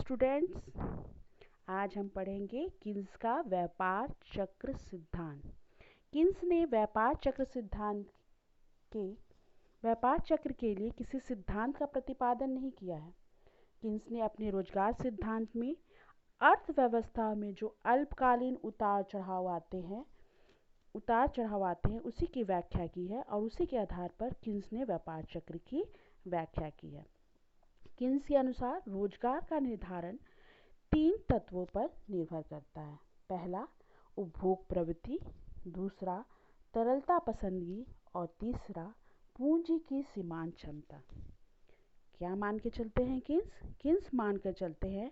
Students, आज हम पढ़ेंगे किन्स का व्यापार चक्र सिद्धांत। किन्स ने व्यापार चक्र के लिए किसी सिद्धांत का प्रतिपादन नहीं किया है। किन्स ने अपने रोजगार सिद्धांत में अर्थव्यवस्था में जो अल्पकालीन उतार चढ़ाव आते हैं उसी की व्याख्या की है और उसी के आधार पर किन्स ने व्यापार चक्र की व्याख्या की है। किन्स के अनुसार रोजगार का निर्धारण 3 तत्वों पर निर्भर करता है। पहला उपभोग प्रवृत्ति, दूसरा तरलता पसंदगी और तीसरा पूंजी की सीमांत क्षमता। क्या मान के चलते हैं किन्स मान कर चलते हैं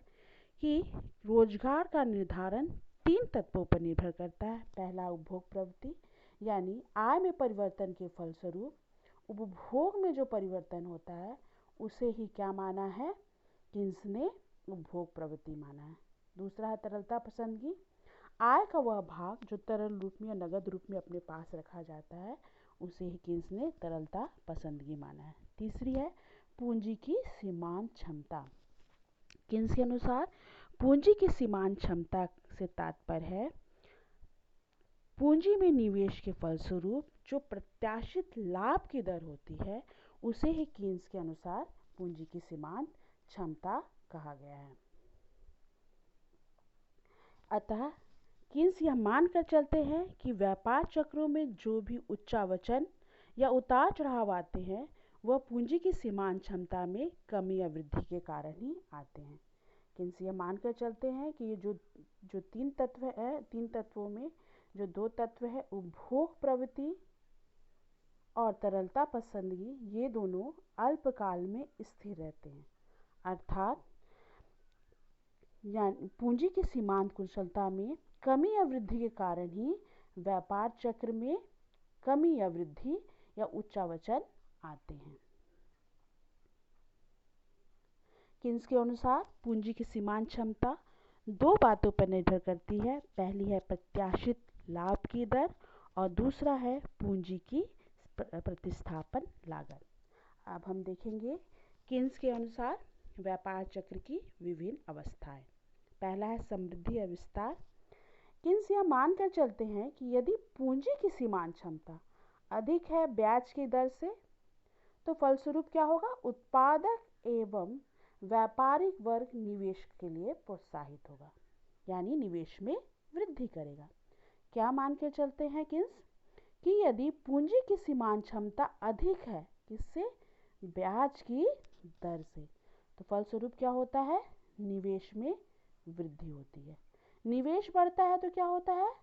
कि रोजगार का निर्धारण 3 तत्वों पर निर्भर करता है। पहला उपभोग प्रवृत्ति यानी आय में परिवर्तन के फलस्वरूप उपभोग में जो परिवर्तन होता है उसे ही क्या माना है, किन्स ने उपभोग प्रवृत्ति माना है। दूसरा है तरलता पसंदगी, आय का वह भाग जो तरल रूप में या नगद रूप में अपने पास रखा जाता है उसे ही किन्स ने तरलता पसंदगी माना है। तीसरी है पूंजी की सीमांत क्षमता। किन्स के अनुसार पूंजी की सीमांत क्षमता से तात्पर्य है पूंजी में निवेश के फलस्वरूप जो प्रत्याशित लाभ की दर होती है उसे ही किन्स के अनुसार पूंजी की सीमांत क्षमता कहा गया है। अतः किन्स यह मानकर चलते हैं कि व्यापार चक्रों में जो भी उच्चावचन या उतार चढ़ाव आते हैं वह पूंजी की सीमांत क्षमता में कमी या वृद्धि के कारण ही आते हैं। किन्स यह मानकर चलते हैं कि ये जो 3 तत्व है, 3 तत्वों में जो 2 तत्व है उपभोग प्रवृत्ति और तरलता पसंदगी, ये दोनों अल्पकाल में स्थिर रहते हैं। अर्थात पूंजी की सीमांत कुशलता में कमी या वृद्धि के कारण ही व्यापार चक्र में कमी या वृद्धि या उच्चावचन आते हैं। किन्स के अनुसार पूंजी की सीमांत क्षमता 2 बातों पर निर्भर करती है। पहली है प्रत्याशित लाभ की दर और दूसरा है पूंजी की प्रतिस्थापन लागत। अब हम देखेंगे किन्स के अनुसार व्यापार चक्र की विभिन्न अवस्थाएं। पहला है समृद्धि या विस्तार। किन्स यह मानकर चलते हैं कि यदि पूंजी की सीमांत क्षमता अधिक है ब्याज की दर से तो फलस्वरूप क्या होगा, उत्पादक एवं व्यापारिक वर्ग निवेश के लिए प्रोत्साहित होगा, यानी निवेश में वृद्धि करेगा। क्या मान के चलते हैं किन्स कि यदि पूंजी की सीमांत क्षमता अधिक है किससे, ब्याज की दर से, तो फलस्वरूप क्या होता है, निवेश में वृद्धि होती है। निवेश बढ़ता है तो क्या होता है,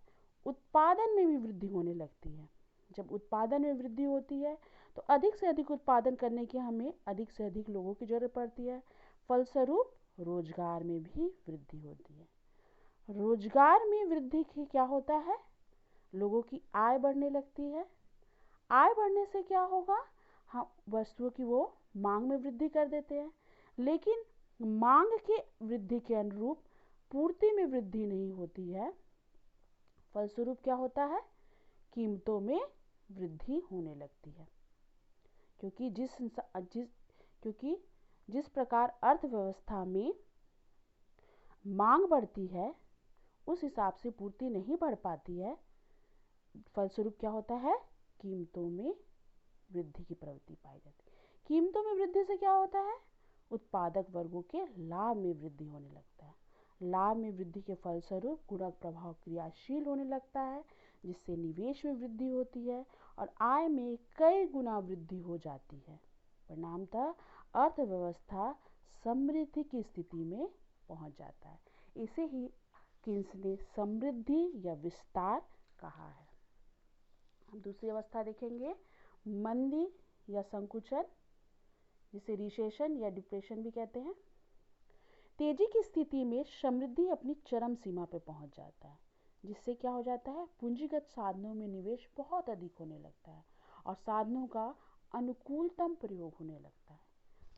उत्पादन में भी वृद्धि होने लगती है। जब उत्पादन में वृद्धि होती है तो अधिक से अधिक उत्पादन करने की हमें अधिक से अधिक लोगों की जरूरत पड़ती है। फलस्वरूप रोजगार में भी वृद्धि होती है। रोजगार में वृद्धि की क्या होता है, लोगों की आय बढ़ने लगती है। आय बढ़ने से क्या होगा, हम वस्तुओं की वो मांग में वृद्धि कर देते हैं, लेकिन मांग के वृद्धि के अनुरूप पूर्ति में वृद्धि नहीं होती है। फलस्वरूप क्या होता है, कीमतों में वृद्धि होने लगती है। क्योंकि जिस प्रकार अर्थव्यवस्था में मांग बढ़ती है उस हिसाब से पूर्ति नहीं बढ़ पाती है। फलस्वरूप क्या होता है, कीमतों में वृद्धि की प्रवृत्ति पाई जाती है। कीमतों में वृद्धि से क्या होता है, उत्पादक वर्गों के लाभ में वृद्धि होने लगता है। लाभ में वृद्धि के फलस्वरूप गुणक प्रभाव क्रियाशील होने लगता है, जिससे निवेश में वृद्धि होती है और आय में कई गुना वृद्धि हो जाती है। परिणामतः अर्थव्यवस्था समृद्धि की स्थिति में पहुंच जाता है। इसे ही किन्स ने समृद्धि या विस्तार कहा है। हम दूसरी अवस्था देखेंगे, मंदी या संकुचन, जिसे रिसेशन या डिप्रेशन भी कहते हैं। तेजी की स्थिति में समृद्धि अपनी चरम सीमा पर पहुंच जाता है, जिससे क्या हो जाता है, पूंजीगत साधनों में निवेश बहुत अधिक होने लगता है और साधनों का अनुकूलतम प्रयोग होने लगता है।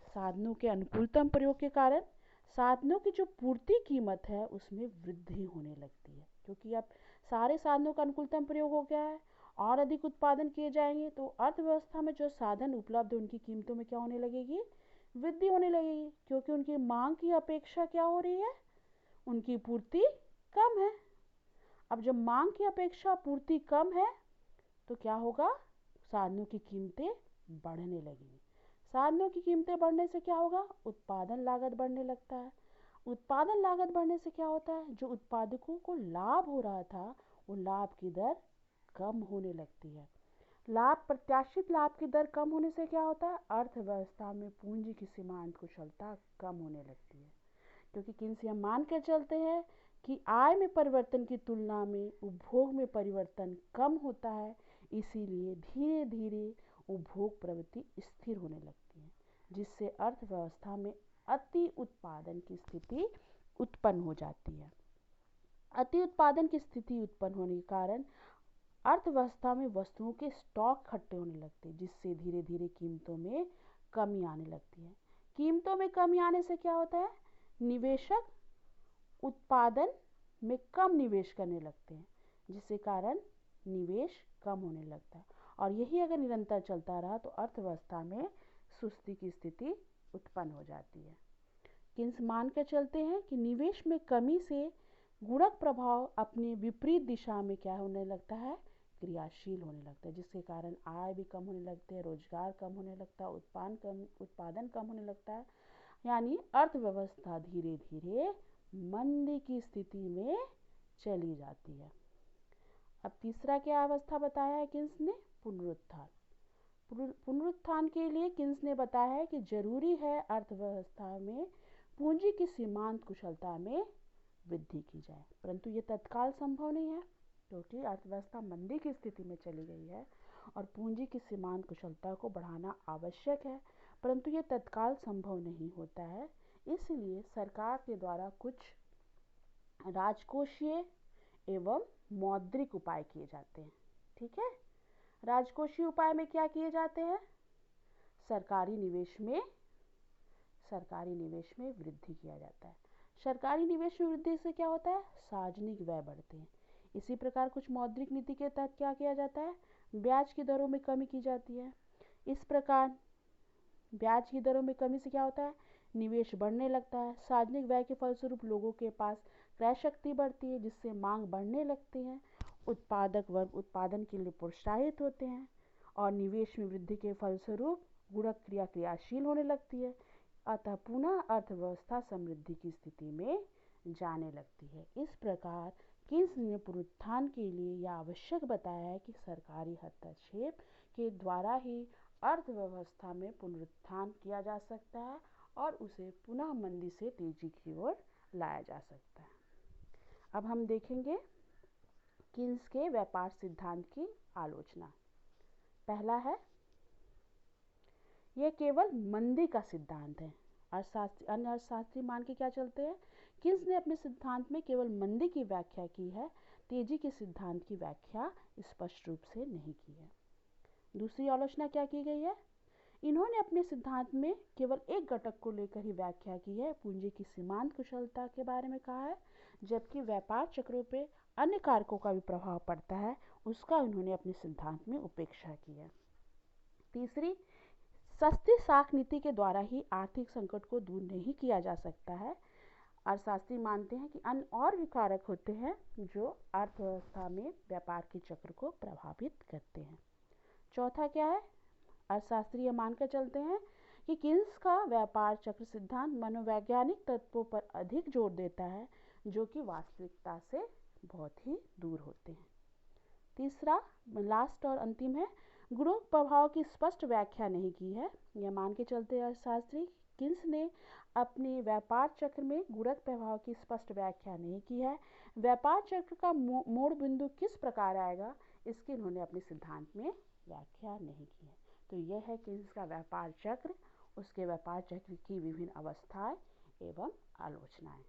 साधनों के अनुकूलतम प्रयोग के कारण साधनों की जो पूर्ति कीमत है उसमें वृद्धि होने लगती है, क्योंकि अब सारे साधनों का अनुकूलतम प्रयोग हो गया है और अधिक उत्पादन किए जाएंगे तो अर्थव्यवस्था में जो साधन उपलब्ध है उनकी कीमतों में क्या होने लगेगी, वृद्धि होने लगेगी, क्योंकि उनकी मांग की अपेक्षा क्या हो रही है, उनकी पूर्ति कम है। अब जब मांग की अपेक्षा पूर्ति कम है तो क्या होगा, साधनों की कीमतें बढ़ने लगेंगी। साधनों की कीमतें बढ़ने से क्या होगा, उत्पादन लागत बढ़ने लगता है। उत्पादन लागत बढ़ने से क्या होता है, जो उत्पादकों को लाभ हो रहा था वो लाभ की दर कम होने लगती है। प्रत्याशित लाभ की दर कम होने से क्या होता है, अर्थव्यवस्था में पूंजी की सीमांत कुशलता कम होने लगती है। क्योंकि किनसे हम मान कर चलते हैं कि आय में परिवर्तन की तुलना में उपभोग में परिवर्तन कम होता है, इसीलिए धीरे धीरे उपभोग प्रवृत्ति स्थिर होने लगती है, जिससे अर्थव्यवस्था में अति उत्पादन की स्थिति उत्पन्न हो जाती है। अति उत्पादन की स्थिति उत्पन्न होने के कारण अर्थव्यवस्था में वस्तुओं के स्टॉक इकट्ठे होने लगते हैं, जिससे धीरे धीरे कीमतों में कमी आने लगती है। कीमतों में कमी आने से क्या होता है, निवेशक उत्पादन में कम निवेश करने लगते हैं, जिससे कारण निवेश कम होने लगता है। और यही अगर निरंतर चलता रहा तो अर्थव्यवस्था में सुस्ती की स्थिति उत्पन्न हो जाती है। किन्स मान कर चलते हैं कि निवेश में कमी से गुणक प्रभाव अपनी विपरीत दिशा में क्या होने लगता है, क्रियाशील होने लगता है, जिसके कारण आय भी कम होने लगते हैं, रोजगार कम होने लगता है, उत्पादन कम होने लगता है, यानी अर्थव्यवस्था धीरे धीरे मंदी की स्थिति में चली जाती है। अब तीसरा क्या अवस्था बताया है किन्स ने, पुनरुत्थान। पुनरुत्थान के लिए किन्स ने बताया है कि जरूरी है अर्थव्यवस्था में पूंजी की सीमांत कुशलता में वृद्धि की जाए, परंतु ये तत्काल संभव नहीं है, क्योंकि अर्थव्यवस्था मंदी की स्थिति में चली गई है और पूंजी की सीमांत कुशलता को बढ़ाना आवश्यक है, परंतु ये तत्काल संभव नहीं होता है। इसलिए सरकार के द्वारा कुछ राजकोषीय एवं मौद्रिक उपाय किए जाते हैं। ठीक है, राजकोषीय उपाय में क्या किए जाते हैं, सरकारी निवेश में वृद्धि किया जाता है। सरकारी निवेश में वृद्धि से क्या होता है, सार्वजनिक व्यय बढ़ते हैं। इसी प्रकार कुछ मौद्रिक नीति के तहत क्या किया जाता है, ब्याज की दरों में कमी की जाती है। इस प्रकार ब्याज की दरों में कमी से क्या होता है, निवेश बढ़ने लगता है। सार्वजनिक व्यय के फलस्वरूप लोगों के पास क्रय शक्ति बढ़ती है, जिससे मांग बढ़ने लगती है। उत्पादक वर्ग उत्पादन के लिए प्रोत्साहित होते हैं और निवेश में वृद्धि के फलस्वरूप गुणक क्रिया क्रियाशील होने लगती है, अतः पुनः अर्थव्यवस्था समृद्धि की स्थिति में जाने लगती है। इस प्रकार किन्स ने पुनरुत्थान के लिए यह आवश्यक बताया है कि सरकारी हस्तक्षेप के द्वारा ही अर्थव्यवस्था में पुनरुत्थान किया जा सकता है और उसे पुनः मंदी से तेजी की ओर लाया जा सकता है। अब हम देखेंगे किन्स के व्यापार सिद्धांत की आलोचना। पहला है, यह केवल मंदी का सिद्धांत है। अन्य अर्थशास्त्री मान के क्या चलते हैं, किन्स ने अपने सिद्धांत में केवल मंदी की व्याख्या की है, तेजी के सिद्धांत की व्याख्या स्पष्ट रूप से नहीं की है। दूसरी आलोचना क्या की गई है, इन्होंने अपने सिद्धांत में केवल एक घटक को लेकर ही व्याख्या की है, पूंजी की सीमांत कुशलता के बारे में कहा है, जबकि व्यापार चक्रों पे अन्य कारकों का भी प्रभाव पड़ता है, उसका उन्होंने अपने सिद्धांत में उपेक्षा की है। तीसरी, सस्ती साख नीति के द्वारा ही आर्थिक संकट को दूर नहीं किया जा सकता है। अर्थशास्त्री मानते हैं कि अन्य और भी कारक होते हैं जो अर्थव्यवस्था में व्यापार के चक्र को प्रभावित करते हैं। चौथा क्या है, अर्थशास्त्री यह मानकर चलते हैं कि किन्स का व्यापार चक्र सिद्धांत मनोवैज्ञानिक तत्वों पर अधिक जोर देता है, जो कि वास्तविकता से बहुत ही दूर होते हैं। तीसरा, लास्ट और अंतिम है, गुणों प्रभाव की स्पष्ट व्याख्या नहीं की है। यह मान के चलते अर्थशास्त्री किन्स ने अपने व्यापार चक्र में गुणक प्रभाव की स्पष्ट व्याख्या नहीं की है। व्यापार चक्र का मोड़ बिंदु किस प्रकार आएगा, इसकी उन्होंने अपने सिद्धांत में व्याख्या नहीं की है। तो यह है किन्स का व्यापार चक्र, उसके व्यापार चक्र की विभिन्न अवस्थाएं एवं आलोचनाएं।